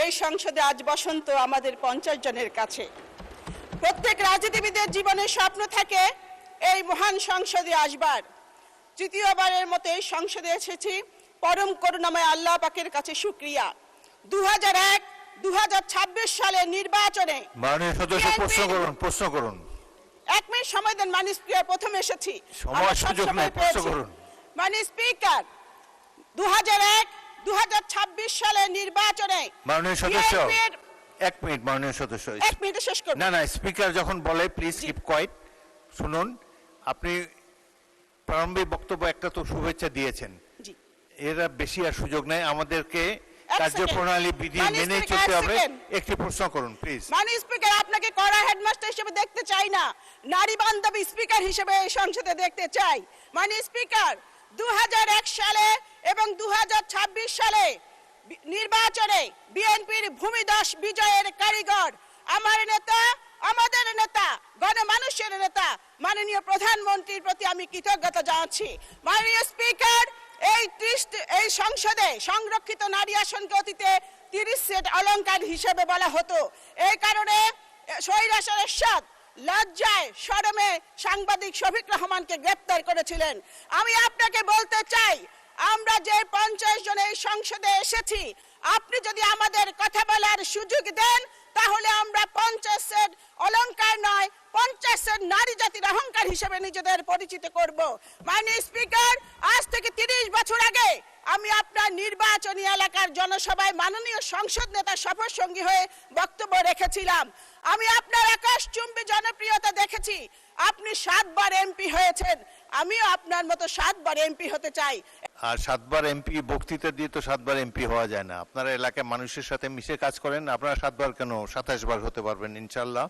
এই সংসদে আজ বসন্ত আমাদের 50 জনের কাছে। প্রত্যেক রাজনীতিবিদের জীবনে স্বপ্ন থাকে এই মহান সংসদে আসবার। তৃতীয়বারের মতো এই সংসদে এসেছি, পরম করুণাময় আল্লাহ পাকের কাছে শুকরিয়া। 2001-2026 সালে নির্বাচনে মাননীয় সদস্য প্রশ্ন করুন। 1 মিনিট সময় দেন মাননীয় স্পিকার, প্রথম এসেছি, সময় সুযোগ নেই, প্রশ্ন করুন। মাননীয় স্পিকার, 2001-2026 সালে নির্বাচনে মাননীয় সদস্য 1 মিনিট, মাননীয় সদস্য 1 মিনিটে শেষ করুন। না, স্পিকার যখন বলে প্লিজ কিপ কোয়াইট। শুনুন, আপনি প্রারম্ভিক বক্তব্য একটা তো শুভেচ্ছা দিয়েছেন, এরা বেশি আর সুযোগ নেই, আমাদেরকে কার্যপ্রণালী বিধি মেনে চলতে হবে। একটি প্রশ্ন করুন প্লিজ। মাননীয় স্পিকার, আপনাকে কড়া হেডমাস্টার হিসেবে দেখতে চাই না, নারী বান্ধবী স্পিকার হিসেবে এই সংসদে দেখতে চাই। মাননীয় স্পিকার, 2001 সালে এবং 2026 সালে নির্বাচনে বিএনপির ভূমিদশ বিজয়ের কারিগর, আমার নেতা, আমাদের নেতা, গণমানুষের নেতা মাননীয় প্রধানমন্ত্রীর প্রতি আমি কৃতজ্ঞতা জানাচ্ছি। মাননীয় স্পিকার, এই সংসদে সংরক্ষিত নারী আসনকে অতীতে 30 সেট অলংকার হিসেবে বলা হতো। এই কারণে স্বৈরাচার এরশাদ লজ্জায় শরমে সাংবাদিক শফিক রহমানকে গ্রেপ্তার করেছিলেন। আমি আপনাকে বলতে চাই, আমরা যে 50 জন এই সংসদে এসেছি, আপনি যদি আমাদের কথা বলার সুযোগ দেন তাহলে আমরা 50 সেট অলংকার নয়, 50 সেট নারী জাতির অহংকার হিসেবে নিজেদের পরিচিত করব। মাননীয় স্পিকার, আজ থেকে 30 বছর আগে আমি আপনার নির্বাচনী এলাকার জনসভায় মাননীয় সংসদ নেতা শপথ সঙ্গী হয়ে বক্তব্য রেখেছিলাম। আমি আপনার আকাশচুম্বী জনপ্রিয়তা দেখেছি। আপনি 7 বার এমপি হয়েছেন, আমিও আপনার মতো 7 বার এমপি হতে চাই। আর 7 বার এমপি বক্তৃতা দিয়ে তো 7 বার এমপি হওয়া যায় না। আপনারা এলাকায় মানুষের সাথে মিশে কাজ করেন, আপনারা 7 বার কেন 27 বার হতে পারবেন ইনশাল্লাহ।